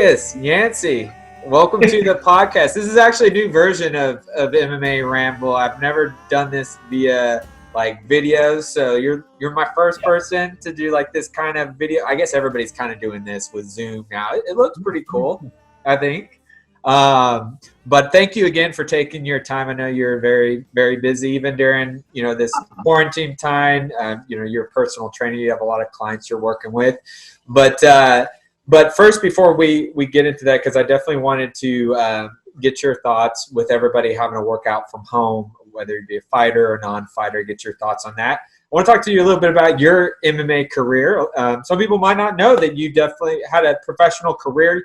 Darius Yancy. Welcome to the podcast. This is actually a new version of MMA Ramble. I've never done this via like videos, so you're my first person to do like this kind of video. I guess everybody's kind of doing this with Zoom now. It looks pretty cool, I think. But thank you again for taking your time. I know you're very, very busy, even during this quarantine time. You're a personal trainer. You have a lot of clients you're working with, But first, before we get into that, because I definitely wanted to get your thoughts with everybody having to work out from home, whether you be a fighter or non-fighter, get your thoughts on that. I want to talk to you a little bit about your MMA career. Some people might not know that you definitely had a professional career.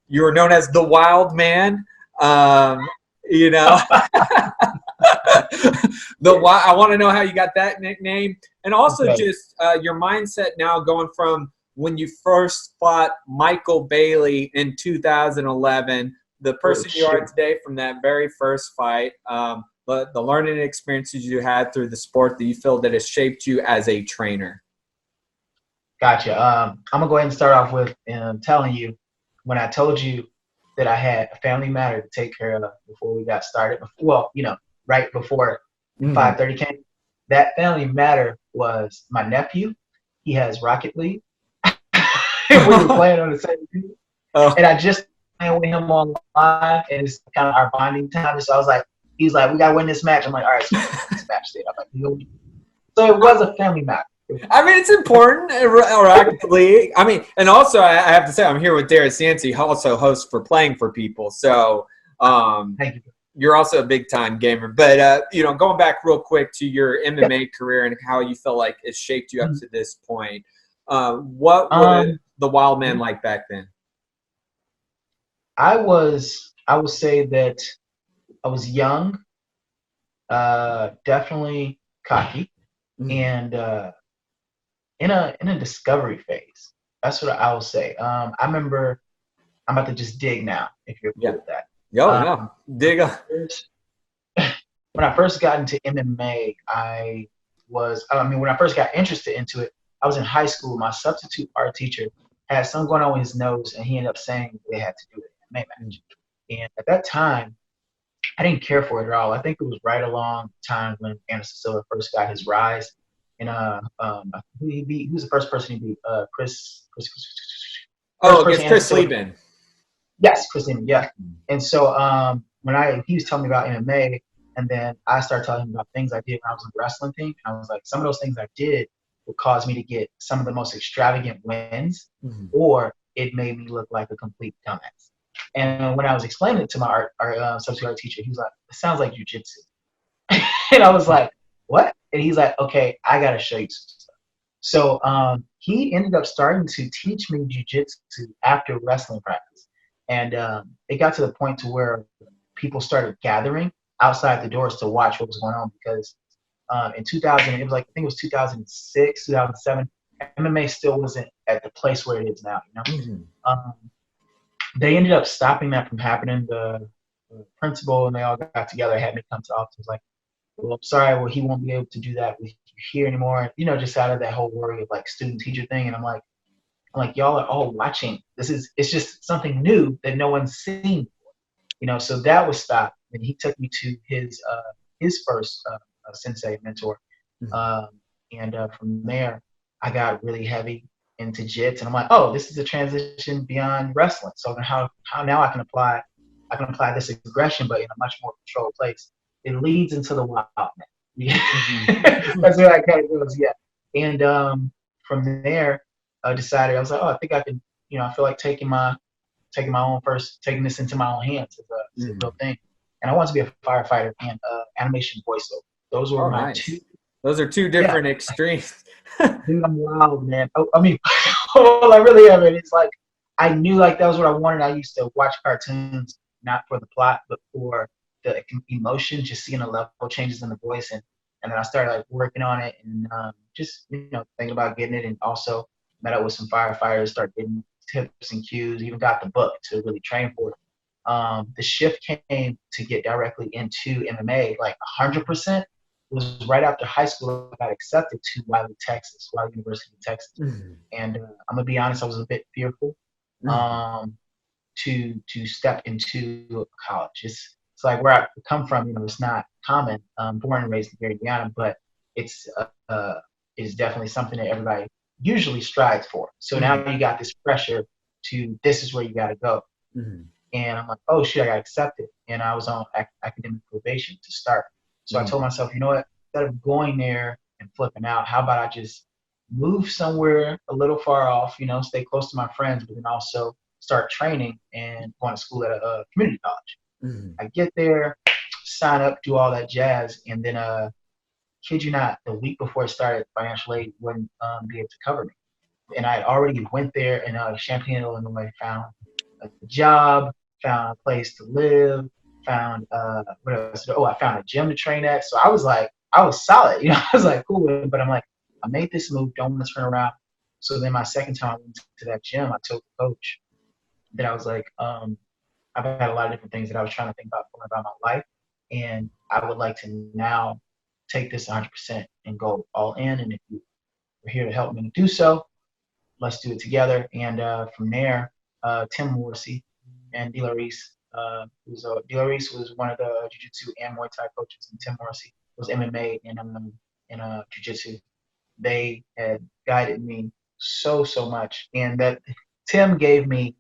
You were known as the Wild Man. I want to know how you got that nickname, and also just your mindset now going from when you first fought Michael Bailey in 2011, the person you are today from that very first fight, the learning experiences you had through the sport that you feel that has shaped you as a trainer. Gotcha. I'm going to go ahead and start off with telling you when I told you that I had a family matter to take care of before we got started. Well, right before 5:30 came, that family matter was my nephew. He has Rocket League. We were playing on the same team. And I just playing with him online, and it's kind of our bonding time. So I was like, he's like, we got to win this match. I'm like, all right, so this match. I'm like, so it was a family match. I mean, it's important, Rocket League. I mean, and also I have to say, I'm here with Darius Yancy, also host for Playing for People. So Thank you. You're also a big-time gamer. But, going back real quick to your MMA career and how you feel like it shaped you up to this point, what was the Wild Man like back then? I would say that I was young, definitely cocky, and in a discovery phase. That's what I will say. I remember, I'm about to just dig now, if you're cool with that. No, dig up. When I first got into MMA, when I first got interested into it, I was in high school. My substitute art teacher had something going on with his nose, and he ended up saying they had to do an MMA match. And at that time, I didn't care for it at all. I think it was right along the time when Anderson Silva first got his rise. And he was the first person he beat? Chris. Against Chris Lieben. Yes, Chris Lieben. Yeah. And so when he was telling me about MMA, and then I started telling him about things I did when I was on the wrestling team, and I was like, some of those things I did would cause me to get some of the most extravagant wins, or it made me look like a complete dumbass. And when I was explaining it to my substitute art teacher, he was like, "It sounds like jujitsu." And I was like, "What?" And he's like, "Okay, I gotta show you some stuff." So he ended up starting to teach me jujitsu after wrestling practice, and it got to the point to where people started gathering outside the doors to watch what was going on, because in 2000, I think it was 2006, 2007, MMA still wasn't at the place where it is now. They ended up stopping that from happening. The principal and they all got together, had me come to the office. I was like, "Well, I'm sorry, he won't be able to do that with you here anymore." Just out of that whole worry of like student-teacher thing. And I'm like, y'all are all watching. It's just something new that no one's seen before. So that was stopped. And he took me to his first sensei mentor. And from there, I got really heavy into jits, and I'm like, oh, this is a transition beyond wrestling. So how now I can apply this aggression, but in a much more controlled place. It leads into the Wild Man. That's where I kind of goes, yeah. And from there, I decided, I was like, oh, I think I can, I feel like taking this into my own hands as a real thing. And I want to be a firefighter and animation voiceover. Those were my two. Those are two different extremes. Dude, I'm wild, man. I mean, well, I really am. It's like I knew like that was what I wanted. I used to watch cartoons not for the plot, but for the emotion, just seeing the level changes in the voice, and then I started like working on it and just thinking about getting it, and also met up with some firefighters, started getting tips and cues, even got the book to really train for it. The shift came to get directly into MMA, like 100%. Was right after high school. I got accepted to Wiley University of Texas. And I'm gonna be honest, I was a bit fearful. to step into college. It's like where I come from, it's not common. Born and raised in Indiana, but it's is definitely something that everybody usually strives for. So now you got this pressure to this is where you got to go. And I'm like, oh shit, I got accepted. And I was on academic probation to start. So I told myself, you know what, instead of going there and flipping out, how about I just move somewhere a little far off, stay close to my friends, but then also start training and going to school at a community college. I get there, sign up, do all that jazz, and then kid you not, the week before it started, financial aid wouldn't be able to cover me. And I already went there in Champaign, Illinois, found a job, found a place to live, found what else? Oh, I found a gym to train at. So I was solid, I was like, cool. But I'm like, I made this move, don't want to turn around. So then my second time I went to that gym, I told the coach that I was like, I've had a lot of different things that I was trying to think about my life, and I would like to now take this 100% and go all in. And if you're here to help me to do so, let's do it together. And from there, Tim Morrissey and Darius, Darius was one of the jiu-jitsu and Muay Thai coaches, and Tim Morrissey was MMA and jiu-jitsu. They had guided me so much, and that Tim gave me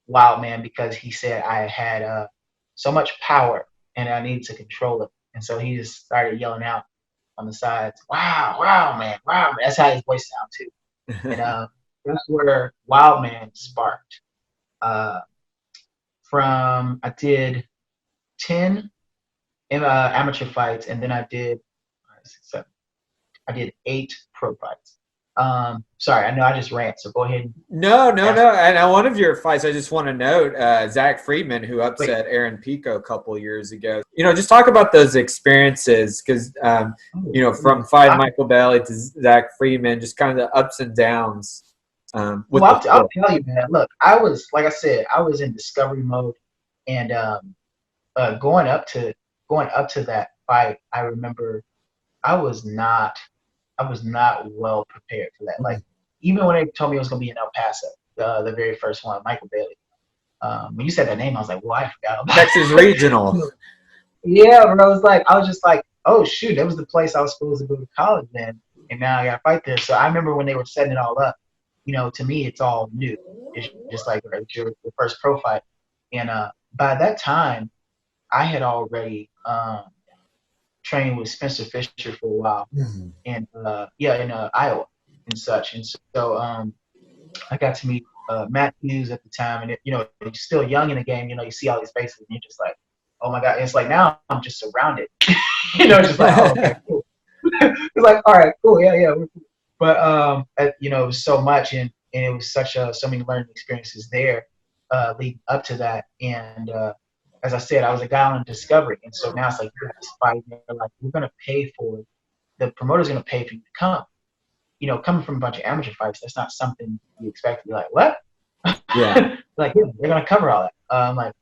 wow, man, because he said I had so much power and I needed to control it. And so he just started yelling out on the sides, wow, man. That's how his voice sounds too. And that's where Wild Man sparked. I did 10 amateur fights, and then I did 8 pro fights. Sorry, I know I just rant, so go ahead. No. And on one of your fights, I just want to note Zach Friedman, who upset Aaron Pico a couple years ago. Just talk about those experiences, because from fighting Michael Bailey to Zach Friedman, just kind of the ups and downs. I'll tell you, man. Look, like I said, I was in discovery mode, and going up to that fight, I remember I was not well prepared for that. Like, even when they told me it was going to be in El Paso, the very first one, Michael Bailey. When you said that name, I was like, well, I forgot about Texas Regional. Yeah, bro. I was just like, oh, shoot, that was the place I was supposed to go to college in, and now I got to fight there. So I remember when they were setting it all up, to me, it's all new. It's just like your first pro fight. And by that time, I had already trained with Spencer Fisher for a while, and in Iowa and such. And so I got to meet Matt Hughes at the time, and you're still young in the game. You see all these faces, and you're just like, oh my god! And it's like now I'm just surrounded. Just like, oh, okay, cool. It's like, all right, cool, yeah. But it was so much, and it was so many learning experiences there leading up to that, and as I said, I was a guy on Discovery, and so now it's like you have this fight. They're like, we're gonna pay for it. The promoter's gonna pay for you to come. Coming from a bunch of amateur fights, that's not something you expect to be like, what? Yeah. Like, yeah, they're gonna cover all that. I'm like,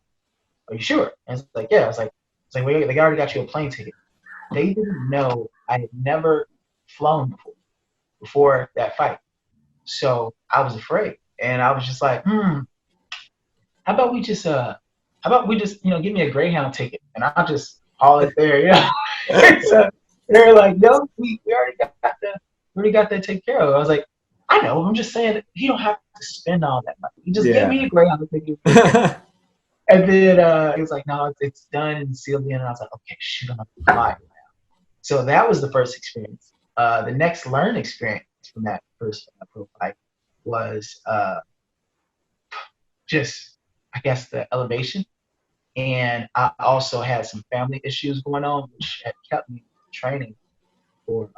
are you sure? And it's like, yeah. It's like they already got you a plane ticket. They didn't know I had never flown before that fight, so I was afraid, and I was just like, how about we just give me a Greyhound ticket and I'll just haul it there, So they're like, no, we already got that taken care of. I was like, I know, I'm just saying you don't have to spend all that money. You just give me a Greyhound ticket. And then he was like, no, it's done and sealed in. And I was like, okay, shoot, I'm gonna fly now. So that was the first experience. The next learning experience from that first pro fight was just, I guess, the elevation. And I also had some family issues going on, which had kept me training for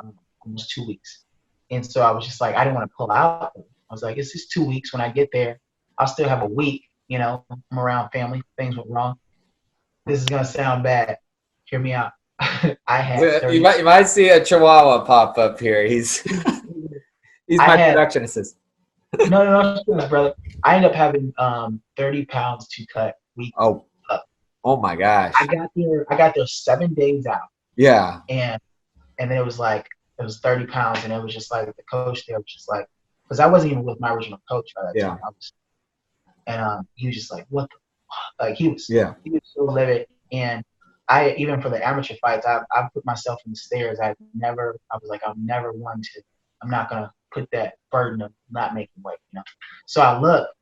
almost 2 weeks. And so I was just like, I didn't want to pull out. I was like, it's just 2 weeks. When I get there, I'll still have a week. I'm around family. Things went wrong. This is gonna sound bad. Hear me out. I had. You might see a Chihuahua pop up here. He's my production assistant. No, brother. I ended up having 30 pounds to cut week. Oh my gosh. I got there 7 days out. Yeah. And then it was 30 pounds, and it was just like the coach there was just like, because I wasn't even with my original coach by that time. And he was just like, what the fuck? Like he was so livid. And I, even for the amateur fights, I put myself in the stairs. I was like, I'm never one to, I'm not going to put that burden of not making weight, you know? So I looked,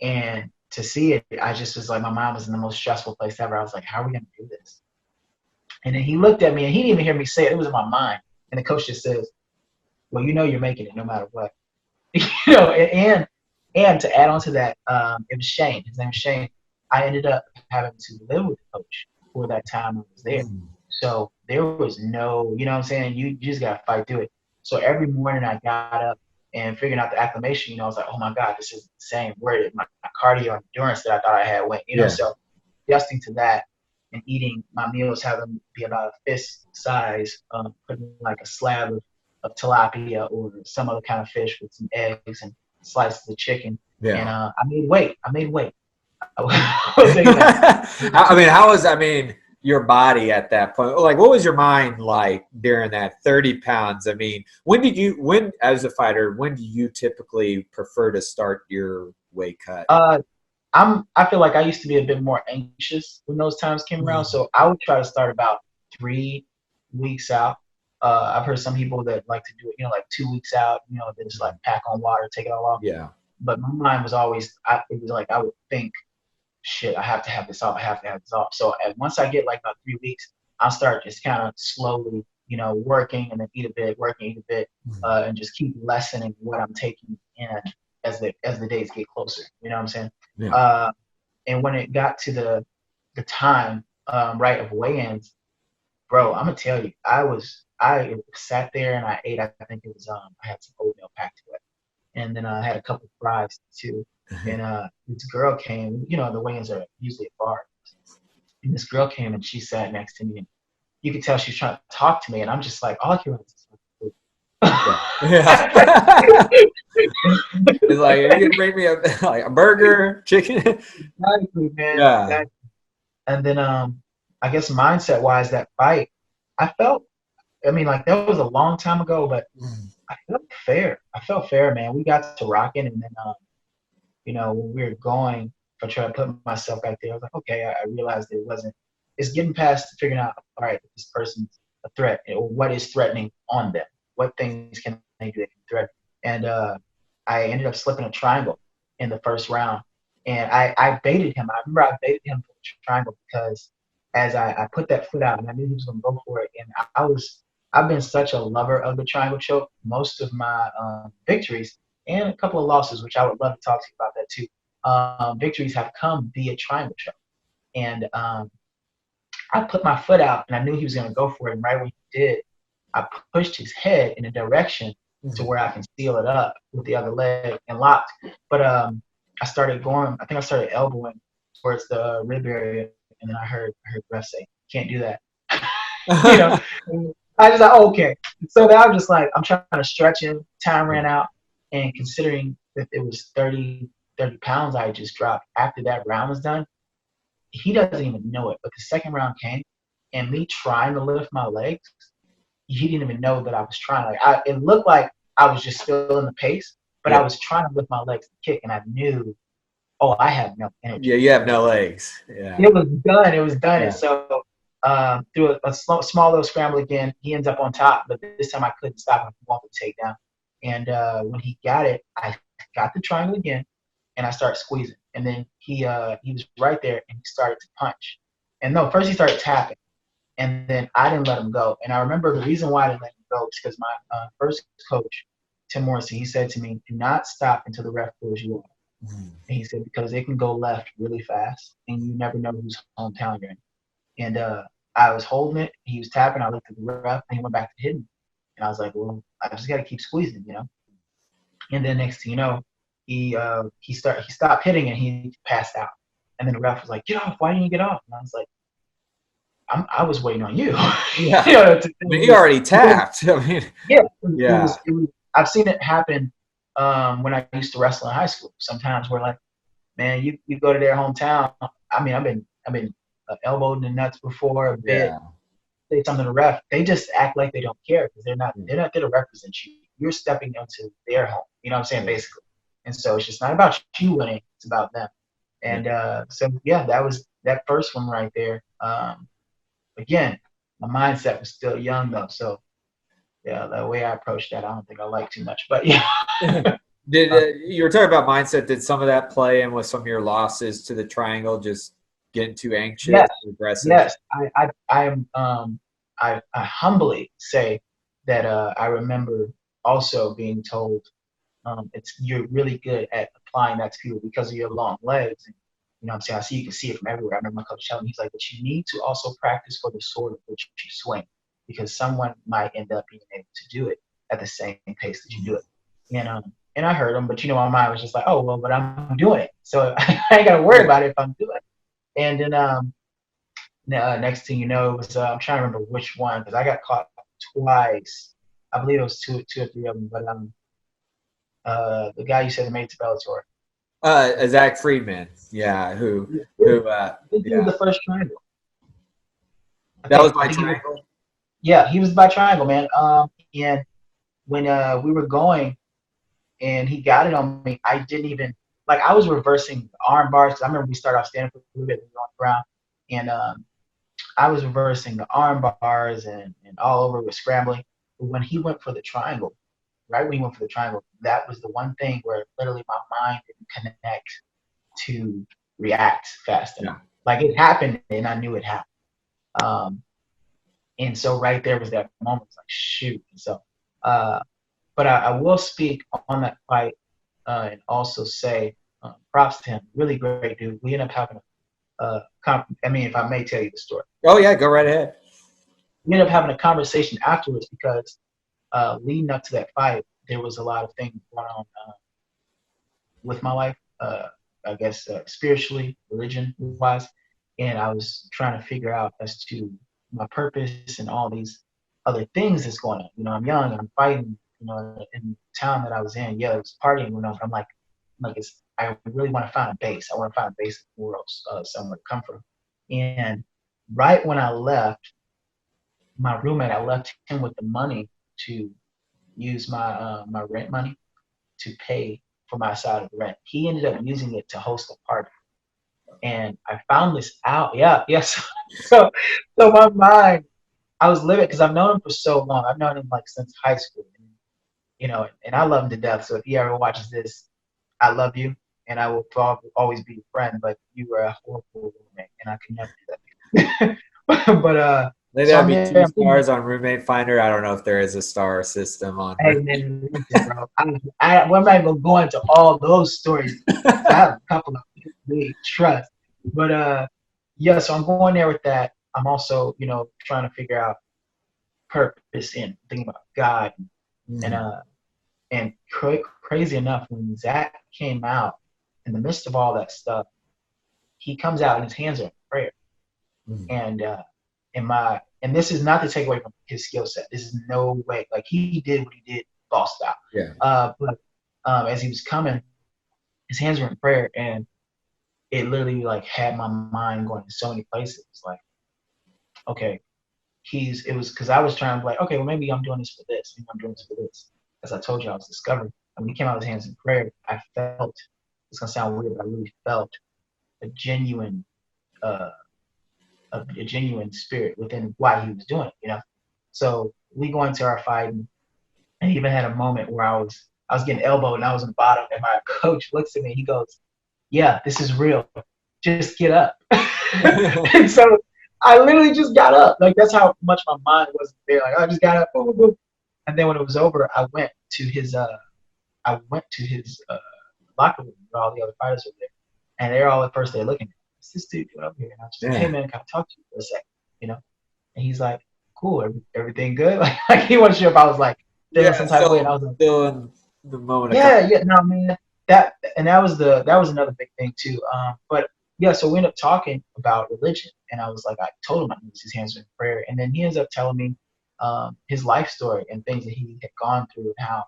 and to see it, I just was like, my mind was in the most stressful place ever. I was like, how are we going to do this? And then he looked at me, and he didn't even hear me say it. It was in my mind. And the coach just says, well, you know, you're making it no matter what. You know, and to add on to that, it was Shane. His name was Shane. I ended up having to live with the coach for that time I was there. So there was no, you know what I'm saying? You just got to fight through it. So every morning I got up and figuring out the acclimation, you know, I was like, oh my God, this is insane. Where did my cardio endurance that I thought I had went, you know? So adjusting to that and eating my meals, having be about a fist size, putting like a slab of tilapia or some other kind of fish with some eggs and slices of chicken. And I made weight. I was saying that. I mean, your body at that point? Like, what was your mind like during that 30 pounds? I mean, when as a fighter, when do you typically prefer to start your weight cut? I feel like I used to be a bit more anxious when those times came around. So I would try to start about 3 weeks out. I've heard some people that like to do it, you know, like 2 weeks out, you know, they just like pack on water, take it all off. Yeah. But my mind was always, it was like I would think, shit, I have to have this off. I have to have this off. So once I get like about 3 weeks, I'll start just kind of slowly, you know, working and then eat a bit, and just keep lessening what I'm taking in as the days get closer. You know what I'm saying? Yeah. And when it got to the time, right, of weigh-ins, bro, I'm gonna tell you, I sat there and I ate. I think it was I had some oatmeal packed to it, and then I had a couple of fries too. And this girl came. You know, the weigh-ins are usually at bars. And this girl came and she sat next to me, and you could tell she was trying to talk to me, and I'm just like, all I hear is food. Yeah. It's like, are you gonna bring me a burger, chicken? Exactly, man. Yeah. Exactly. And then I guess mindset wise, that fight, I felt. I mean, like that was a long time ago, but I felt fair. I felt fair, man. We got to rocking, and then you know, when we were going, if I try to put myself back there, I was like, okay, I realized it wasn't. It's getting past figuring out, all right, this person's a threat, or what is threatening on them. What things can they do that can threaten? And I ended up slipping a triangle in the first round, and I baited him. I remember I baited him for the triangle because as I put that foot out, and I knew he was going to go for it, and I've been such a lover of the triangle choke. Most of my victories and a couple of losses, which I would love to talk to you about that too. Victories have come via triangle choke. And I put my foot out and I knew he was going to go for it. And right when he did, I pushed his head in a direction to where I can seal it up with the other leg and locked. But I started going, I think I started elbowing towards the rib area. And then I heard the ref say, can't do that. You know, I was like, oh, okay. So then I was just like, I'm trying to stretch him. Time ran out. And considering that it was 30 pounds I just dropped after that round was done, he doesn't even know it. But the second round came, and me trying to lift my legs, he didn't even know that I was trying. Like it looked like I was just feeling the pace, but I was trying to lift my legs to kick, and I knew, oh, I have no energy. Yeah, you have no legs. Yeah. It was done. It was done. Yeah. And so through a small little scramble again, he ends up on top, but this time I couldn't stop him from walking the takedown. And when he got it, I got the triangle again, and I started squeezing. And then he was right there, and he started to punch. And no, first he started tapping, and then I didn't let him go. And I remember the reason why I didn't let him go is because my first coach, Tim Morrison, he said to me, do not stop until the ref pulls you off. And he said, because it can go left really fast, and you never know whose hometown you're in. And I was holding it. He was tapping. I looked at the ref, and he went back to hitting. And I was like, well, I just got to keep squeezing, you know. And then next thing you know, he stopped hitting and he passed out. And then the ref was like, get off. Why didn't you get off? And I was like, I was waiting on you. Yeah. You know, he already tapped. I mean, yeah. I've seen it happen when I used to wrestle in high school. Sometimes we're like, man, you go to their hometown. I mean, I've been elbowed in the nuts before a bit. Say something to the ref, they just act like they don't care because they're not there to represent you. You're stepping into their home. You know what I'm saying? Basically. And so it's just not about you winning; it's about them. And so yeah, that was that first one right there. Again, my mindset was still young though, so yeah, the way I approached that, I don't think I like too much. But yeah, Did you were talking about mindset? Did some of that play in with some of your losses to the triangle, just getting too anxious, yes, aggressive? yes, I am. I humbly say that I remember also being told it's you're really good at applying that to people because of your long legs. And, you know what I'm saying? I see you can see it from everywhere. I remember my coach telling me, he's like, but you need to also practice for the sword of which you swing because someone might end up being able to do it at the same pace that you do it. And I heard him, but you know, my mind was just like, oh, well, but I'm doing it. So I ain't got to worry about it if I'm doing it. And then next thing you know, it was, I'm trying to remember which one because I got caught twice. I believe it was two or three of them, but the guy you said that made it to Bellator. Zach Friedman, yeah, This was yeah, the first triangle. that was I my think he was. triangle. Yeah, he was by triangle, man. And when we were going and he got it on me, I didn't even like. I was reversing the arm bars. I remember we started off standing for a little bit and going around, and I was reversing the arm bars and all over with scrambling. But when he went for the triangle, right when he went for the triangle, that was the one thing where literally my mind didn't connect to react fast enough. Yeah. Like it happened and I knew it happened. Um, and so right there was that moment. It's like shoot. And so, uh, but I will speak on that fight and also say props to him. Really great dude. We ended up having I mean, if I may tell you the story, Oh yeah, go right ahead. we ended up having a conversation afterwards because leading up to that fight, there was a lot of things going on with my life. I guess spiritually, religion wise, and I was trying to figure out as to my purpose and all these other things that's going on. You know, I'm young and I'm fighting. You know, in the town that I was in, yeah, it was partying. You know, but I really want to find a base. I want to find a base in the world, somewhere to come from. And right when I left, my roommate, I left him with the money to use my rent money to pay for my side of the rent. He ended up using it to host a party. And I found this out. Yeah, yes. So my mind, I was living because I've known him for so long. I've known him like since high school. And, you know, and I love him to death. So if he ever watches this, I love you and I will always be a friend, but you were a horrible roommate and I could never do that. but Maybe so that'd I'm be there, two I'm thinking, stars on Roommate Finder. I don't know if there is a star system on hey Roommate. man, listen, bro. I'm not even going to all those stories. I have a couple of really trust. But yeah, so I'm going there with that. I'm also, you know, trying to figure out purpose and thinking about God and Mm. uh and crazy enough, when Zach came out in the midst of all that stuff, he comes out and his hands are in prayer. Mm. And and this is not to take away from his skill set. This is no way like he did what he did, boss style. Yeah. But as he was coming, his hands were in prayer, and it literally like had my mind going in so many places. It's like, okay, it was because I was trying to be like, okay, well maybe I'm doing this for this, maybe I'm doing this for this. As I told you, I was discovering. And when he came out with his hands in prayer, I felt. It's gonna sound weird, but I really felt a genuine, uh, a genuine spirit within why he was doing it. You know, so we go into our fight, and I even had a moment where I was getting elbowed and I was in the bottom, and my coach looks at me. He goes, "Yeah, this is real. Just get up." And so I literally just got up. Like that's how much my mind wasn't there. Like I just got up, boom, boom, boom. And then when it was over, I went to his locker room where all the other fighters were there, and they're all at first they're looking at me. What's this dude doing up here? And I was just like, hey Yeah. man, can I talk to you for a second? You know? And he's like, cool, everything good? Like he wasn't sure if I was like feeling Yeah. some type of way, and I was like, Still in the moment of yeah, yeah, no, man. That was another big thing too. But yeah, so we ended up talking about religion, and I was like, I told him I knew his hands were in prayer, and then he ends up telling me his life story and things that he had gone through, and how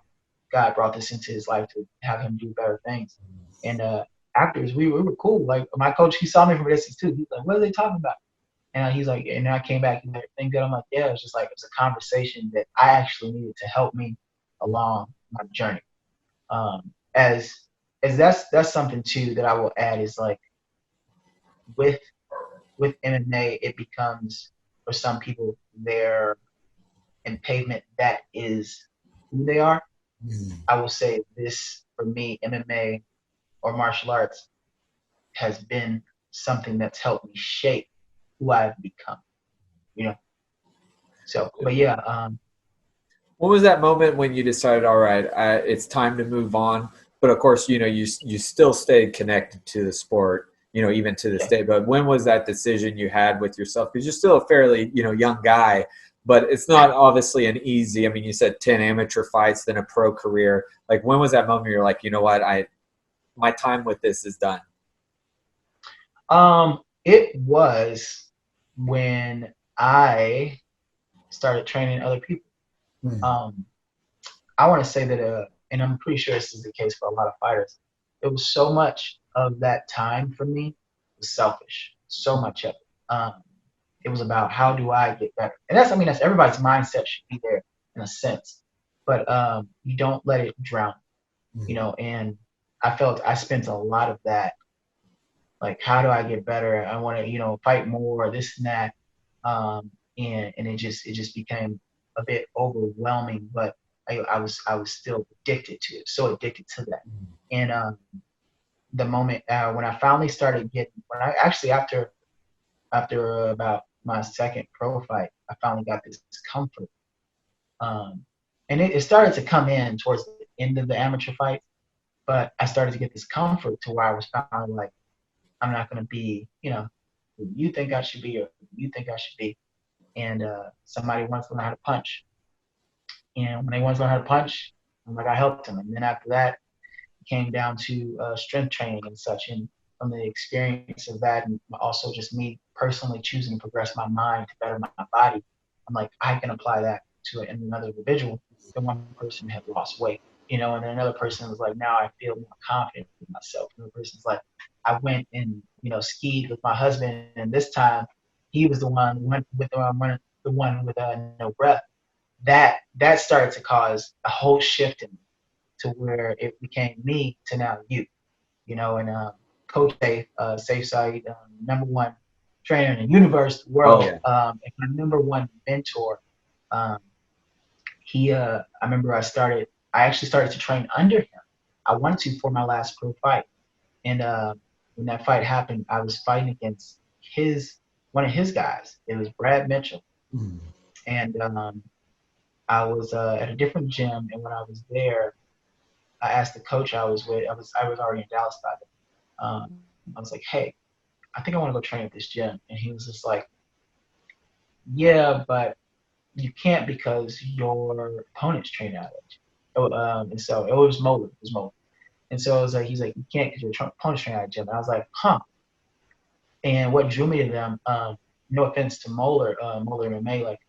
God brought this into his life to have him do better things. And afterwards, we were cool. Like my coach, he saw me from a distance too. He's like, "What are they talking about?" And he's like, and I came back and everything good. I'm like, yeah, it was just like it was a conversation that I actually needed to help me along my journey. As is that's something too that I will add is like with MMA, it becomes for some people their pavement that is who they are. I will say this for me, MMA or martial arts has been something that's helped me shape who I've become. You know. So, but yeah, What was that moment when you decided, all right, it's time to move on? But of course, you still stayed connected to the sport, even to this yeah. day. But when was that decision you had with yourself? Because you're still a fairly, young guy, but it's not obviously an easy. I mean, you said 10 amateur fights, then a pro career. Like, when was that moment you're like, you know what, my time with this is done? It was when I started training other people. Um, I want to say that, and I'm pretty sure this is the case for a lot of fighters. It was so much of that time for me was selfish. So much of it. It was about how do I get better, and that's I mean that's everybody's mindset should be there in a sense, but you don't let it drown, you know. And I felt I spent a lot of that like how do I get better? I want to fight more, this and that, and it just became a bit overwhelming. But I was still addicted to it, so addicted to that. And the moment when I finally started getting, when I actually after about my second pro fight, I finally got this comfort, um, and it started to come in towards the end of the amateur fight. But I started to get this comfort to where I was finally like I'm not going to be, who you think I should be or who you think I should be. And somebody wants to learn how to punch. And when they want to learn how to punch, I'm like, I helped them. And then after that, it came down to strength training and such. And from the experience of that, and also just me personally choosing to progress my mind to better my body, I'm like, I can apply that to another individual. Then one person had lost weight, and then another person was like, now I feel more confident in myself. Another person's like, I went and skied with my husband, and this time he was the one went with the one with no breath. That started to cause a whole shift in me to where it became me to now you, and Coach Safe, Safe Side, number one trainer in the universe, Oh world, yeah. and my number one mentor. Um, I remember I actually started to train under him. I wanted to for my last pro fight. And when that fight happened, I was fighting against one of his guys. It was Brad Mitchell. And I was at a different gym. And when I was there, I asked the coach I was with, I was already in Dallas by then. I was like, hey, I think I want to go train at this gym. And he was just like, yeah, but you can't because your opponent's training out of it. And so it was m.o.v.e. It was m.o.v.e. And so it was like, he's like, you can't because your opponent's training out of gym. And I was like, huh. And what drew me to them, no offense to Moeller MMA, like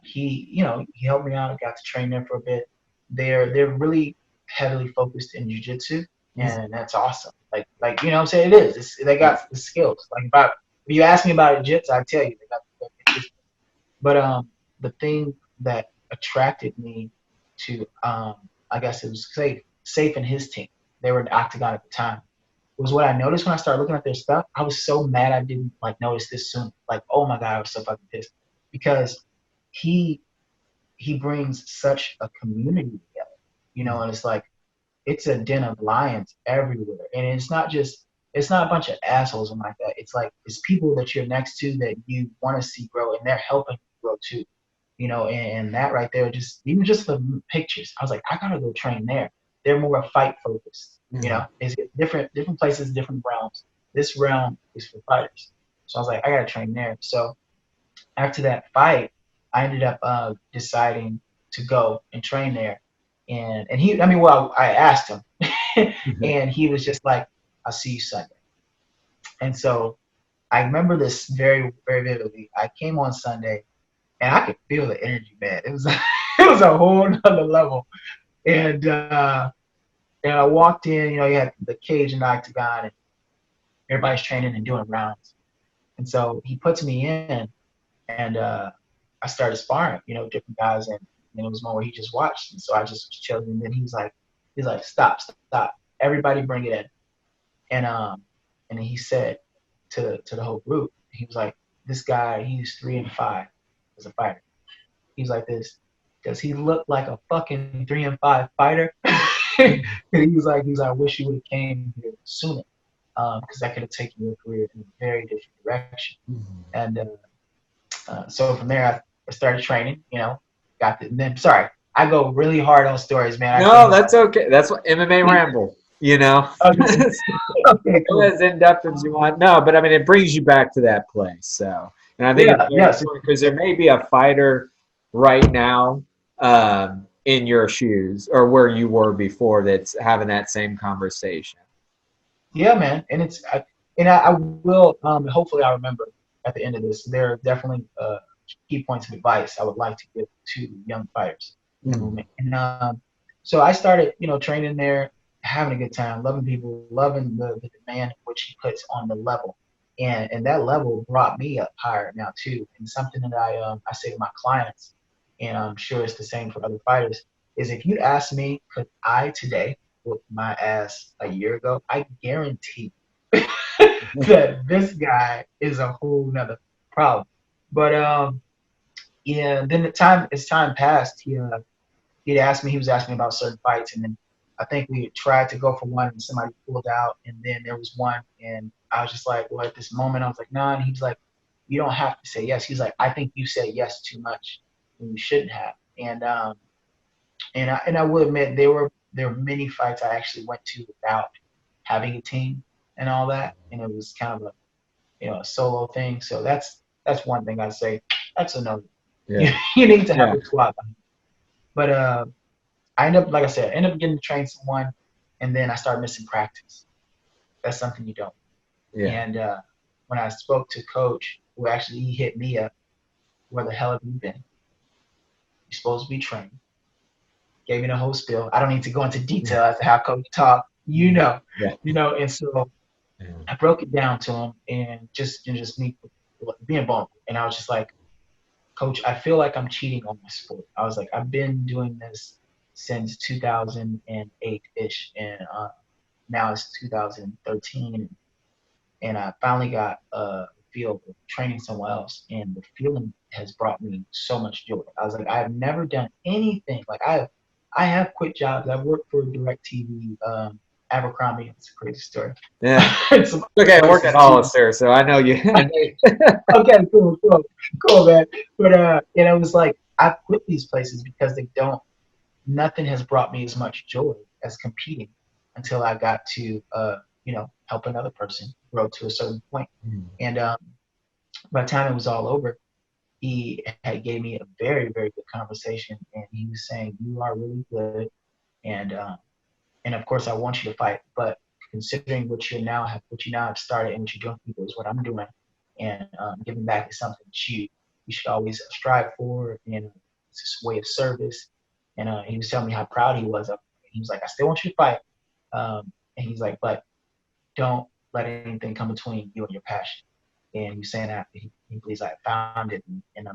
he helped me out. I got to train there for a bit. They're really heavily focused in jiu-jitsu, and that's awesome. Like what I'm saying, it is. They got the skills. Like if you ask me about jiu-jitsu, I tell you they got the but the thing that attracted me to I guess it was safe in his team. They were in the octagon at the time. Was what I noticed when I started looking at their stuff. I was so mad I didn't like notice this soon. Like, oh my god, I was so fucking pissed because he he brings such a community together, and it's like it's a den of lions everywhere, and it's not a bunch of assholes and like that. It's like it's people that you're next to that you want to see grow, and they're helping you grow too, and that right there, just even just the pictures, I was like, I gotta go train there. They're more fight focused, it's different places, different realms. This realm is for fighters, so I was like, I gotta train there. So after that fight, I ended up deciding to go and train there. And he, I mean, well, I asked him, and he was just like, "I'll see you Sunday." And so I remember this very, very vividly. I came on Sunday, and I could feel the energy, man. It was it was a whole nother level. And and I walked in, you had the cage and the octagon, and everybody's training and doing rounds. And so he puts me in, and I started sparring, different guys, and it was one where he just watched, and so I just was chilling, and then he's like, stop, stop. everybody bring it in. And he said to the whole group, he was like, this guy, he's 3-5 as a fighter. He's like this. Does he look like a fucking 3-5 fighter? And he was like, I wish you would have came here sooner, because that could have taken your career in a very different direction. Mm-hmm. And so from there, I started training. And then I go really hard on stories, man. No, that's okay. That's what MMA Ramble. Okay, okay, Go cool. as in depth as you want. No, but I mean, it brings you back to that place. So, and I think it's very important because there may be a fighter right now in your shoes or where you were before that's having that same conversation. Yeah, man, and I will. Hopefully, I remember at the end of this. There are definitely key points of advice I would like to give to young fighters in the movement. And so I started, training there, having a good time, loving people, loving the demand which he puts on the level, and that level brought me up higher now too. And something that I say to my clients, and I'm sure it's the same for other fighters, is if you ask me, could I today whoop my ass a year ago, I guarantee that this guy is a whole nother problem. But yeah, then as time passed, he'd asked me, he was asking me about certain fights, and then I think we tried to go for one and somebody pulled out, and then there was one, and I was just like, well, at this moment, I was like, nah, and he was like, you don't have to say yes. He's like, I think you said yes too much when you shouldn't have. And I will admit there were many fights I actually went to without having a team and all that, and it was kind of a solo thing. So that's one thing I'd say. That's a no. Yeah. You need to have a squad. But I end up getting to train someone, and then I started missing practice. That's something you don't. Yeah. And when I spoke to Coach, who actually he hit me up, where the hell have you been? You're supposed to be trained. Gave me the whole spiel. I don't need to go into detail as to how Coach talked. Yeah. And so I broke it down to him, and just me being vulnerable. And I was just like, Coach, I feel like I'm cheating on my sport. I was like, I've been doing this since 2008-ish, and now it's 2013, and I finally got a feel of training someone else, and the feeling has brought me so much joy. I was like, I have never done anything. Like I have quit jobs. I've worked for DirecTV, Abercrombie. It's a crazy story. Yeah. Okay, I work at Hollister, so I know you. Okay, cool, man. But and it was like I quit these places because nothing has brought me as much joy as competing until I got to help another person grow to a certain point. And by the time it was all over, he had gave me a very, very good conversation, and he was saying, you are really good, and of course I want you to fight, but considering what you now have started and what you're doing for people is what I'm doing, and giving back is something that you should always strive for, and it's just a way of service. And he was telling me how proud he was of me. He was like, I still want you to fight, and he's like, but don't let anything come between you and your passion. And he was saying that he believes I found it, and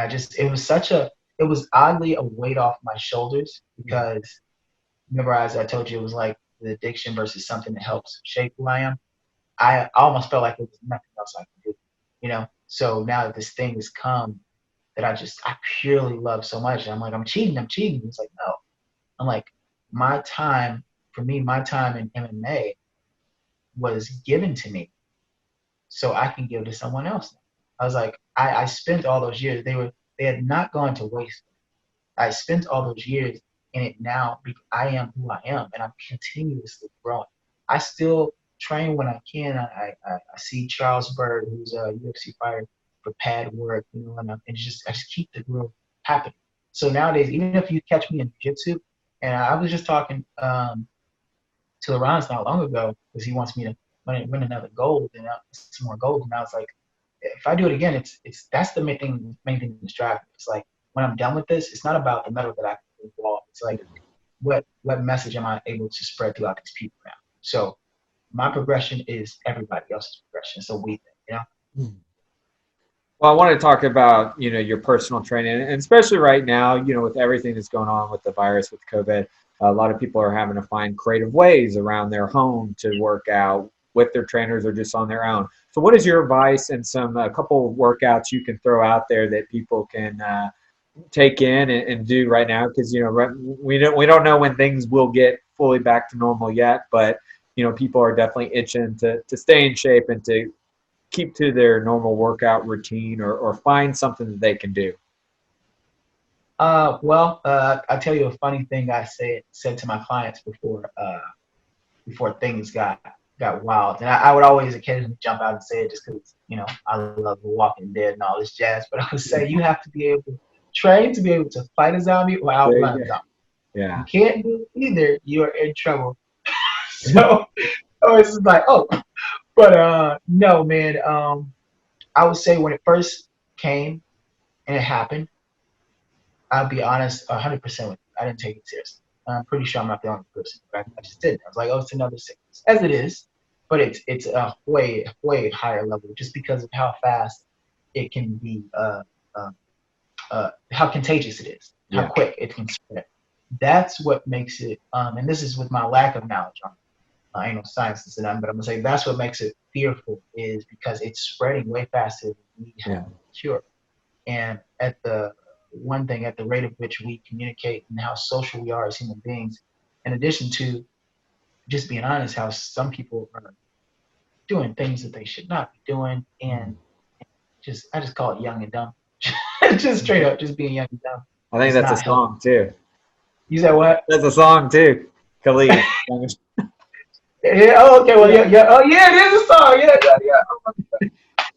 I just it was oddly a weight off my shoulders, because remember, as I told you, it was like the addiction versus something that helps shape who I am. I almost felt like there was nothing else I could do, So now that this thing has come that I purely love so much, and I'm like, I'm cheating. It's like, no. I'm like, my time in MMA was given to me so I can give to someone else now. I was like, I spent all those years. They had not gone to waste. I spent all those years in it now. I am who I am, and I'm continuously growing. I still train when I can. I see Charles Bird, who's a UFC fighter, for pad work, and I just keep the growth happening. So nowadays, even if you catch me in jiu-jitsu, and I was just talking to Laurence not long ago, because he wants me to win another gold and some more gold, and I was like, if I do it again, it's that's the main thing that's driving me. It's like, when I'm done with this, it's not about the medal that I can wall. It's like, what message am I able to spread throughout these people now? So my progression is everybody else's progression. So we think, Well, I want to talk about, your personal training, and especially right now, with everything that's going on with the virus, with COVID. a lot of people are having to find creative ways around their home to work out with their trainers or just on their own. So what is your advice and a couple of workouts you can throw out there that people can take in and do right now? Because we don't know when things will get fully back to normal yet, but people are definitely itching to stay in shape and to keep to their normal workout routine or find something that they can do. I'll tell you a funny thing I said to my clients before things got wild. And I would always occasionally jump out and say it just because, I love The Walking Dead and all this jazz. But I would say you have to be able to train to be able to fight a zombie or outrun a zombie. Yeah. You can't do either, you are in trouble. So it's just like, oh. But no, man. I would say when it first came and it happened, I'll be honest, 100% with you. I didn't take it seriously. I'm pretty sure I'm not the only person, but I just didn't. I was like, oh, it's another sickness, as it is, but it's a way higher level just because of how fast it can be, how contagious it is, how quick it can spread. That's what makes it, and this is with my lack of knowledge on it. I ain't no scientist or nothing, but I'm gonna say that's what makes it fearful is because it's spreading way faster than we have a cure. And at the rate of which we communicate and how social we are as human beings, in addition to just being honest, how some people are doing things that they should not be doing, and I just call it young and dumb. Just straight up, just being young and dumb. I think that's a song too. You said what? That's a song too. Khalid. Yeah. Oh, okay. Well, yeah. Oh, yeah. It is a song. Yeah.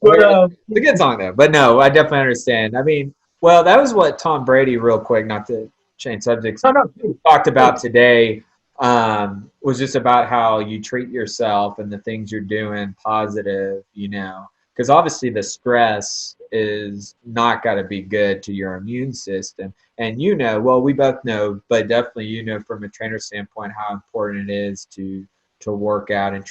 But it's a good song though. But no, I definitely understand. I mean, well, that was what Tom Brady, real quick, not to change subjects, talked about today. Was just about how you treat yourself and the things you're doing positive. Because obviously the stress is not got to be good to your immune system. And well, we both know, but definitely from a trainer standpoint how important it is to work out and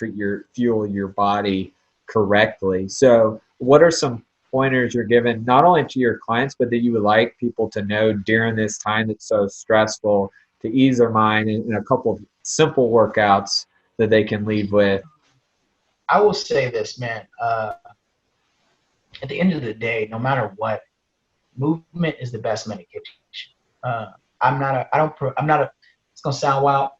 fuel your body correctly. So what are some pointers you're giving not only to your clients, but that you would like people to know during this time that's so stressful to ease their mind in a couple of simple workouts that they can leave with? I will say this, man. At the end of the day, no matter what, movement is the best medication. It's going to sound wild.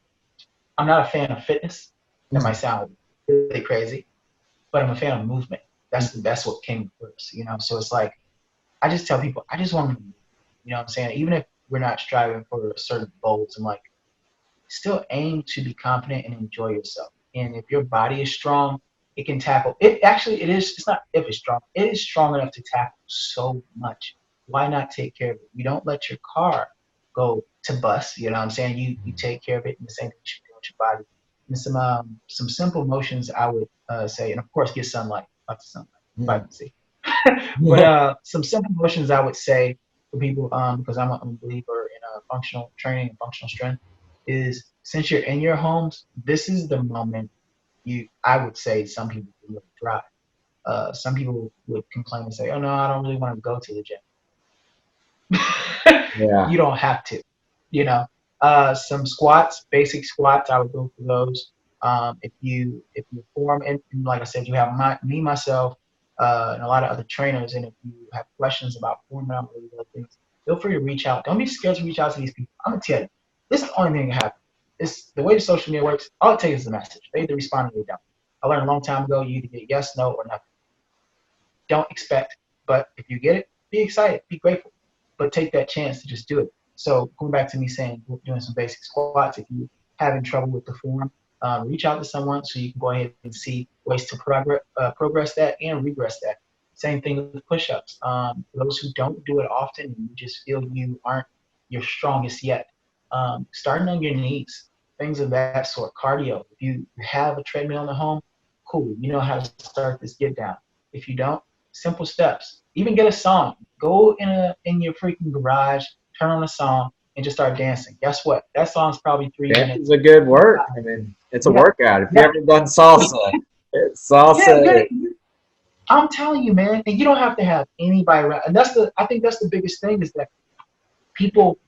I'm not a fan of fitness. That might sound really crazy, but I'm a fan of movement. That's what came first, So it's like, I just tell people, I just want to move. You know what I'm saying? Even if we're not striving for certain goals, I'm like, still aim to be confident and enjoy yourself. And if your body is strong, it can tackle it. Actually, it is. It's not if it's strong. It is strong enough to tackle so much. Why not take care of it? You don't let your car go to bust. You know what I'm saying? You take care of it in the same thing you should do with your body. And some simple motions I would say, and of course get sunlight, lots of sunlight, vitamin C. But some simple motions I would say for people, because I'm a believer in functional training and functional strength, is since you're in your homes, this is the moment I would say some people can really thrive. Some people would complain and say, oh no, I don't really want to go to the gym. Yeah. You don't have to, some squats, basic squats, I would go for those. If you form, and like I said, you have myself, and a lot of other trainers, and if you have questions about forming or other things, feel free to reach out. Don't be scared to reach out to these people. I'm gonna tell you, this is the only thing that happens. It's the way the social media works. All it takes is the message. They either respond or they don't. I learned a long time ago, you either get yes, no, or nothing. Don't expect, but if you get it, be excited, be grateful, but take that chance to just do it. So going back to me saying doing some basic squats, if you're having trouble with the form, reach out to someone so you can go ahead and see ways to progress that and regress that. Same thing with push-ups. For those who don't do it often and you just feel you aren't your strongest yet, starting on your knees, things of that sort, cardio. If you have a treadmill in the home, cool. You know how to start this get down. If you don't, simple steps. Even get a song. Go in your freaking garage, turn on a song, and just start dancing. Guess what? That song's probably 3 minutes. It's a good work. I mean, it's a workout. If you ever done salsa, salsa. I'm telling you, man, and you don't have to have anybody around. And I think that's the biggest thing is that people,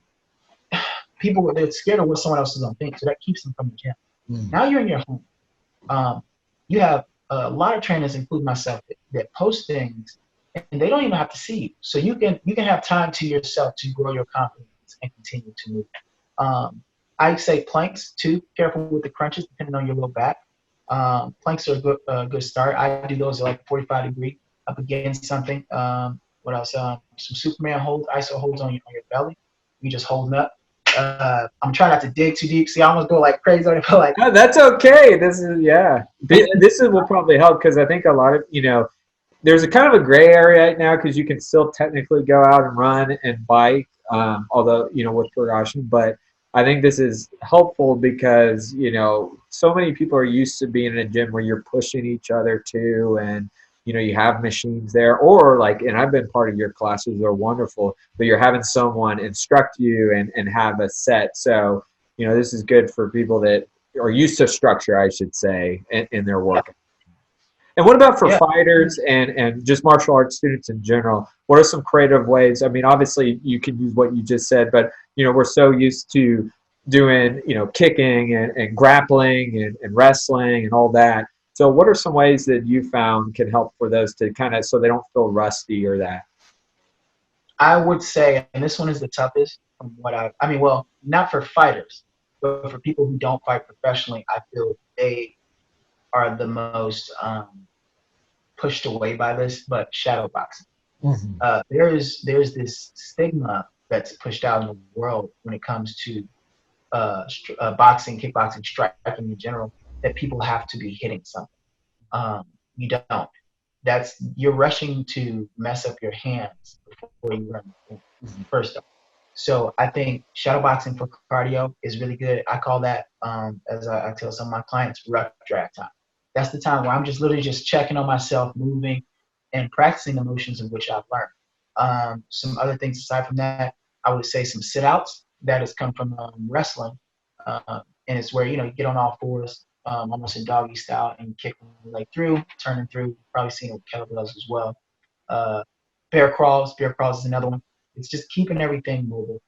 people, they're scared of what someone else is going to think, so that keeps them from the gym. Now you're in your home. You have a lot of trainers, including myself, that post things, and they don't even have to see you. So you can have time to yourself to grow your confidence and continue to move. I say planks too. Careful with the crunches, depending on your low back. Planks are a good start. I do those at like 45 degree up against something. What else? Some Superman holds, ISO holds on your belly. You just holding up. I'm trying not to dig too deep. See, I almost go like crazy on it, but like No, that's okay. This is This will probably help because I think a lot of there's a kind of a gray area right now because you can still technically go out and run and bike, although with precaution. But I think this is helpful because so many people are used to being in a gym where you're pushing each other too, and you have machines there, or like, and I've been part of your classes, they're wonderful, but you're having someone instruct you and have a set. So this is good for people that are used to structure, I should say, in their work. And what about for fighters and just martial arts students in general? What are some creative ways? I mean, obviously you can use what you just said, but we're so used to doing kicking and grappling and wrestling and all that. So what are some ways that you found can help for those to kind of, so they don't feel rusty or that? I would say, and this one is the toughest from what I mean, well, not for fighters, but for people who don't fight professionally, I feel they are the most pushed away by this, but shadow boxing. There's this stigma that's pushed out in the world when it comes to boxing, kickboxing, striking in general, that people have to be hitting something. You don't. You're rushing to mess up your hands before you run first off. So I think shadow boxing for cardio is really good. I call that, as I tell some of my clients, rough draft time. That's the time where I'm just literally just checking on myself, moving, and practicing the motions of which I've learned. Some other things aside from that, I would say some sit-outs. That has come from wrestling, and it's where you get on all fours, almost in doggy style, and kick the leg through, turning through. You've probably seen it with kettlebells as well. Bear crawls. Bear crawls is another one. It's just keeping everything moving.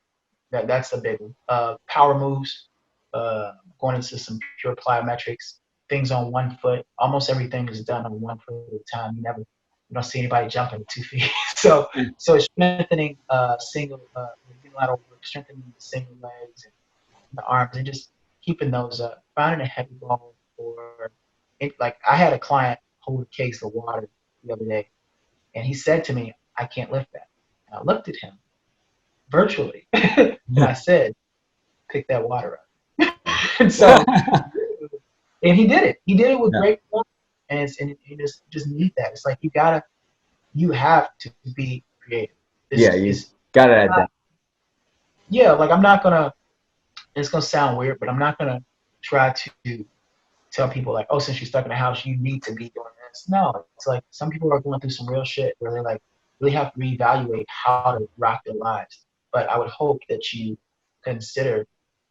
That's the big one. Power moves, going into some pure plyometrics, things on 1 foot. Almost everything is done on 1 foot at a time. You don't see anybody jumping with 2 feet. so it's strengthening single unilateral work, strengthening the single legs and the arms, and just keeping those up. Finding a heavy ball like I had a client hold a case of water the other day, and he said to me, "I can't lift that." And I looked at him virtually, and I said, "Pick that water up." And so, and he did it. He did it with great form, and you just need that. It's like you have to be creative. You gotta add that. Yeah, like I'm not gonna. It's gonna sound weird, but I'm not gonna try to tell people like, "Oh, since you're stuck in the house, you need to be doing this." No, it's like some people are going through some real shit where they like really have to reevaluate how to rock their lives. But I would hope that you consider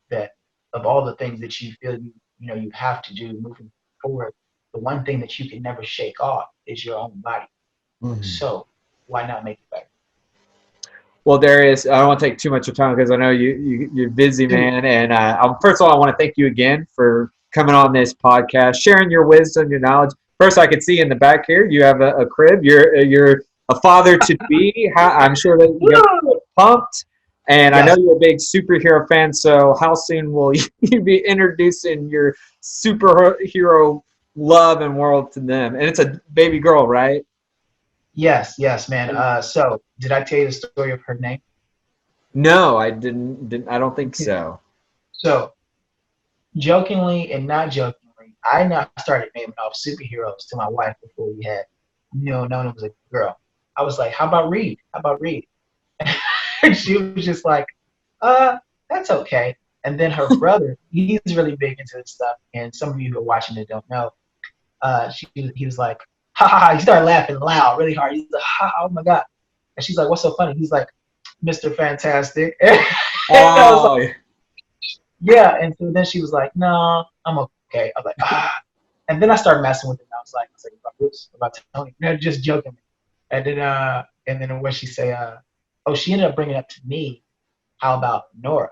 that of all the things that you feel you have to do moving forward, the one thing that you can never shake off is your own body. So why not make it better? Well, Darius, I don't want to take too much of time because I know you're busy, man. And first of all, I want to thank you again for coming on this podcast, sharing your wisdom, your knowledge. First, I could see in the back here you have a crib. You're a father to be. I'm sure that you're pumped. And I know you're a big superhero fan. So how soon will you be introducing your superhero love and world to them? And it's a baby girl, right? Yes, man. So did I tell you the story of her name? No, I didn't. I don't think so. So, jokingly and not jokingly, I started naming off superheroes to my wife before we had, known it was a girl. I was like, "How about Reed? How about Reed?" And she was just like, that's okay." And then her brother, he's really big into this stuff, and some of you who are watching it don't know. He was like, "Ha ha ha!" He started laughing loud, really hard. He's like, "Ha! Oh my god!" And she's like, "What's so funny?" He's like, "Mr. Fantastic." And I was like, yeah. And so then she was like, "No, I'm okay." I was like, "Ah." And then I started messing with it. And I was like, "About Bruce, about Tony," just joking. And then what she say? Oh, she ended up bringing up to me, "How about Nora?"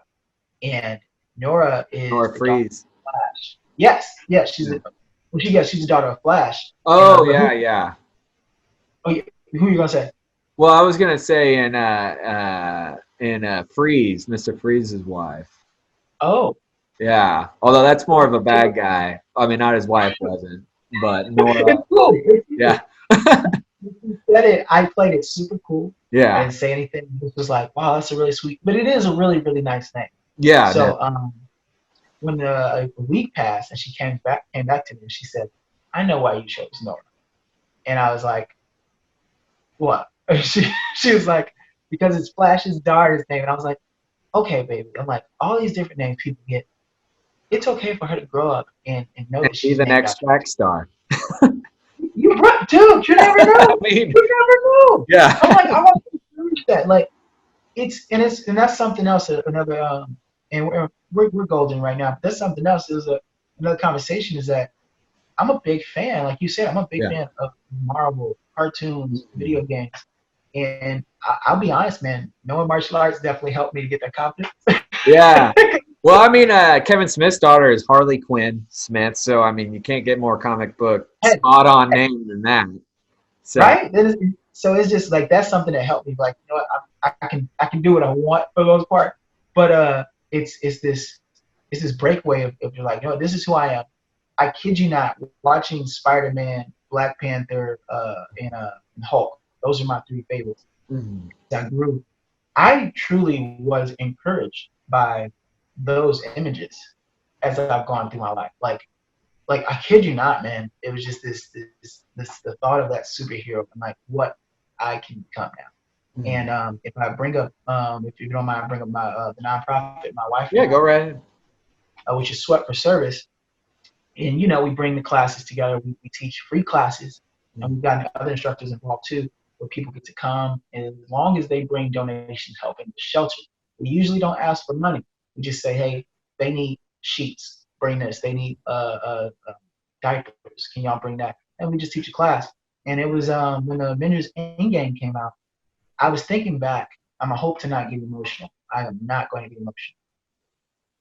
And Nora is Or the daughter Freeze. of Flash. Yes, she's Yeah. she's the daughter of Flash. Oh But yeah. who are you gonna say? Well, I was gonna say in Freeze, Mr. Freeze's wife. Oh, Yeah, although that's more of a bad guy. I mean, not his wife wasn't, but Nora. it's cool. It's Yeah, cool. You said it. I played it super cool. I yeah, didn't say anything. It was like, wow, that's a really sweet. But it is a really, really nice name. yeah. No, So when a week passed and she came back to me and she said, I know why you chose Nora. And I was like, what? She was like, because it's Flash's daughter's name. And I was like, okay, baby. I'm like, all these different names people get, it's okay for her to grow up and know and that be she's the named next after track star. you, dude. You never I know. mean, You never know. yeah, I'm like, I want to encourage that. Like, and that's something else. Another and we're golden right now. But that's something else. There's another conversation is that I'm a big fan. Like you said, I'm a big yeah. fan of Marvel cartoons, video games, and I'll be honest, man. Knowing martial arts definitely helped me to get that confidence. Yeah. Well, I mean, Kevin Smith's daughter is Harley Quinn Smith, so I mean, you can't get more comic book Hey, spot on name than that. So right? So it's just like that's something that helped me. Like, you know what, I can do what I want for the most part, but it's this breakaway of you're like, you know what, this is who I am. I kid you not, watching Spider-Man, Black Panther, and Hulk. Those are my three favorites. mhm. That grew. I truly was encouraged by those images as I've gone through my life. Like I kid you not, man. It was just this the thought of that superhero and like what I can become now. And if I bring up, if you don't mind, I bring up my the nonprofit my wife and Yeah, go right ahead. which is Sweat for Service. And we bring the classes together. We teach free classes, and we've gotten other instructors involved too, where people get to come. And as long as they bring donations helping the shelter, we usually don't ask for money. We just say, hey, they need sheets, bring this. They need diapers. Can y'all bring that? And we just teach a class. And it was when the Avengers Endgame came out, I was thinking back. I'm a hope to not get emotional. I am not going to get emotional.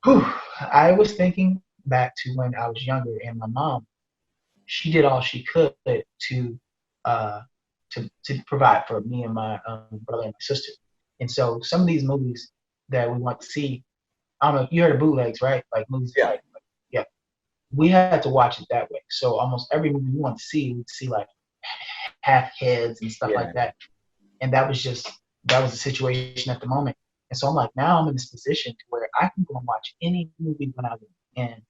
Whew. I was thinking back to when I was younger, and my mom, she did all she could uh, to provide for me and my brother and my sister. And so some of these movies that we want to see, I don't know if you heard of bootlegs, right? Like movies, Yeah, like yeah, we had to watch it that way. So almost every movie we want to see, we'd see like half heads and stuff yeah. like that. And that was the situation at the moment. And so I'm like, now I'm in this position to where I can go and watch any movie when I want. And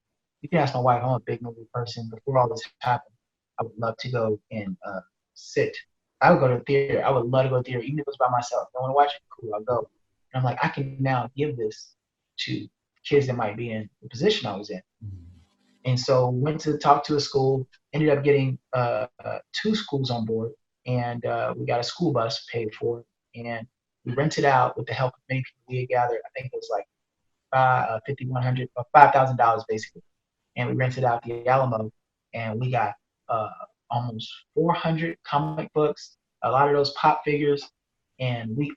you can ask my wife, I'm a big movie person. Before all this happened, I would love to go and sit. I would go to the theater. I would love to go to the theater, even if it was by myself. I want to watch it, cool, I'll go. And I'm like, I can now give this to kids that might be in the position I was in. And so went to talk to a school, ended up getting two schools on board, and we got a school bus paid for, and we rented out with the help of many people we had gathered. I think it was like $5,100 or $5,000 basically, and we rented out the Alamo, and we got uh, almost 400 comic books, a lot of those pop figures, and we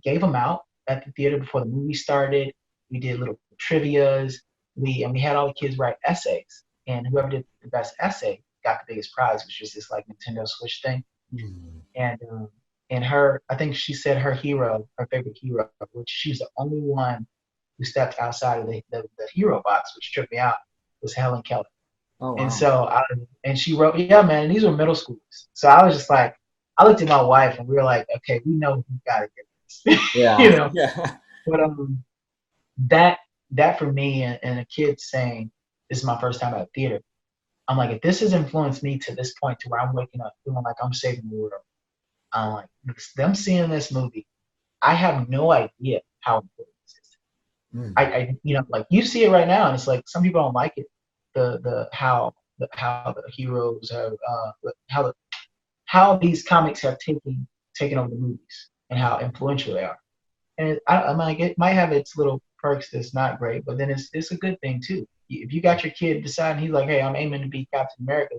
gave them out at the theater before the movie started. We did little trivia's. We had all the kids write essays, and whoever did the best essay got the biggest prize, which was this like Nintendo Switch thing. And her, I think she said her hero, her favorite hero, which she's the only one who stepped outside of the hero box, which tripped me out, was Helen Keller. Oh And wow. so and she wrote, yeah, man, these were middle schoolers. So I was just like, I looked at my wife and we were like, okay, we know we gotta get this, Yeah, you know. yeah. But that that for me and a kid saying this is my first time at a theater, I'm like, if this has influenced me to this point to where I'm waking up feeling like I'm saving the world, I'm like, them seeing this movie, I have no idea how important this is. Like you see it right now, and it's like some people don't like it. How the heroes have how these comics have taken over the movies and how influential they are. And I'm like, it might have its little perks that's not great, but then it's a good thing too. If you got your kid deciding he's like, hey, I'm aiming to be Captain America,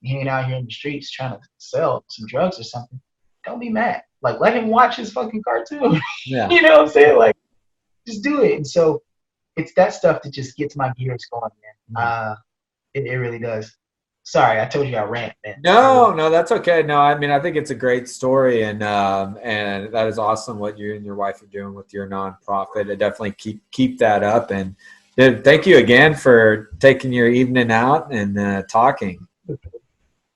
hanging out here in the streets trying to sell some drugs or something, don't be mad. Like let him watch his fucking cartoon. Yeah. You know what I'm saying? Like just do it. And so it's that stuff that just gets my gears going, man. It really does. Sorry, I told you I rant, man. No, that's okay. No, I mean, I think it's a great story, and that is awesome what you and your wife are doing with your nonprofit. I definitely keep that up, and dude, thank you again for taking your evening out and talking.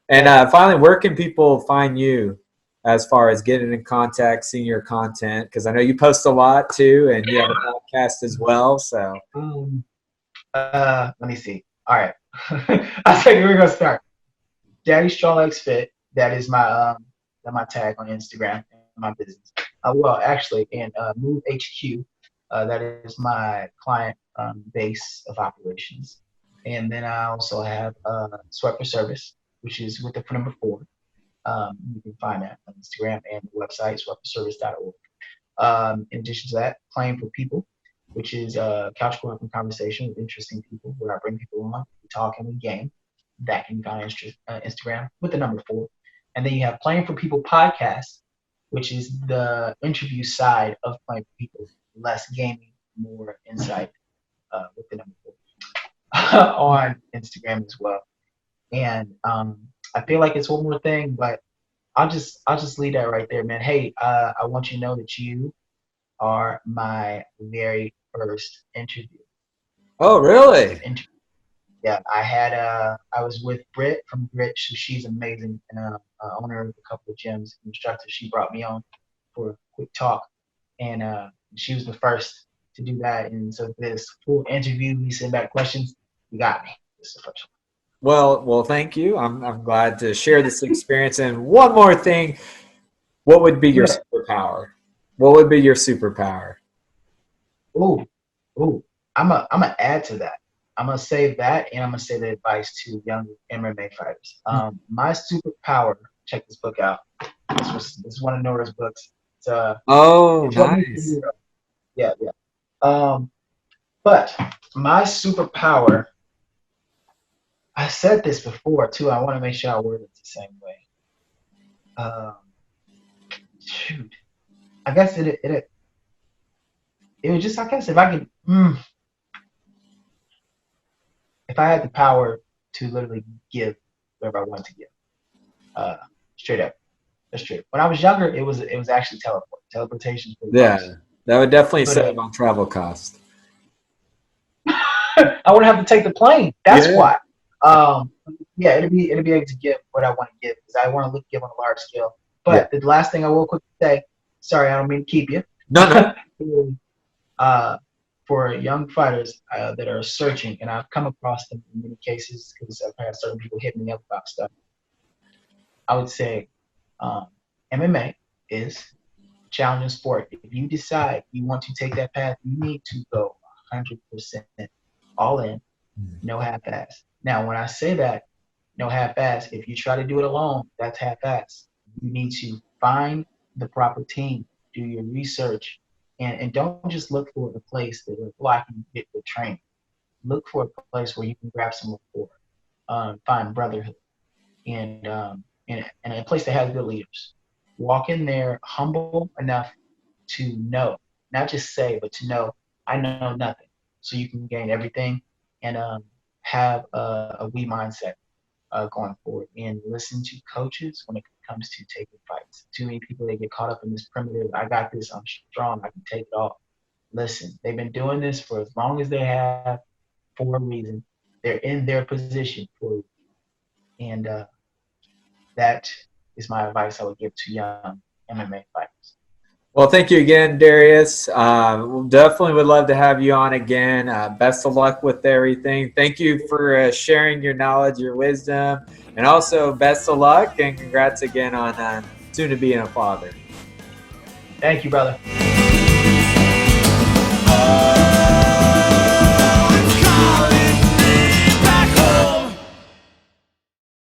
And finally, where can people find you as far as getting in contact, seeing your content? Because I know you post a lot too, and you have a podcast as well. So, let me see. All right, I think we're gonna start. Daddy Strong Legs Fit. That is my tag on Instagram and my business. Well, actually, and m.o.v.e.hq. That is my client base of operations. And then I also have Sweat for Service, which is with the number 4. You can find that on Instagram and the website, sweatforservice.org. In addition to that, Playing for People, which is a couch co-working conversation with interesting people where I bring people on, we talk and we game. That can be found on Instagram with the number 4. And then you have Playing for People podcast, which is the interview side of Playing for People, less gaming, more insight with the number 4 on Instagram as well. And I feel like it's one more thing, but I'll just leave that right there, man. Hey, I want you to know that you are my very first interview. oh, really? Yeah, I was with Britt from Grit. She's amazing and owner of a couple of gyms, Instructor. She brought me on for a quick talk, and she was the first to do that. And so this full interview, we send back questions. You got me. This is the first one. Well, thank you. I'm glad to share this experience. And one more thing, what would be your superpower? What would be your superpower? Ooh, I'm gonna add to that. I'm gonna say that, and I'm gonna say the advice to young MMA fighters. My superpower. Check this book out. This is one of Nora's books. It's Nice. Yeah. But my superpower. I said this before too. I want to make sure I word it the same way. Shoot. I guess it was just, I guess if I could, if I had the power to literally give whatever I wanted to give, straight up, that's true. When I was younger, it was actually teleportation. Yeah, that would definitely save on travel costs. I wouldn't have to take the plane. That's why. Yeah, it'd be able to give what I want to give because I want to give on a large scale. But the last thing I will quickly say, sorry, I don't mean to keep you. No. For young fighters that are searching, and I've come across them in many cases because I've had certain people hit me up about stuff. I would say MMA is a challenging sport. If you decide you want to take that path, you need to go 100% all in, no half-ass. Now, when I say that, no half-ass, if you try to do it alone, that's half-ass. You need to find the proper team, do your research, and don't just look for a place that I can get the training. Look for a place where you can grab some rapport, find brotherhood, and a place that has good leaders. Walk in there humble enough to know, not just say, but to know, I know nothing. So you can gain everything and have a we mindset going forward and listen to coaches when it comes to taking fights. Too many people, they get caught up in this primitive, I got this, I'm strong, I can take it all. Listen, they've been doing this for as long as they have for a reason. They're in their position for a reason. And that is my advice I would give to young MMA fighters. Well, thank you again, Darius. We definitely would love to have you on again. Best of luck with everything. Thank you for sharing your knowledge, your wisdom, and also best of luck and congrats again on soon to being a father. Thank you, brother.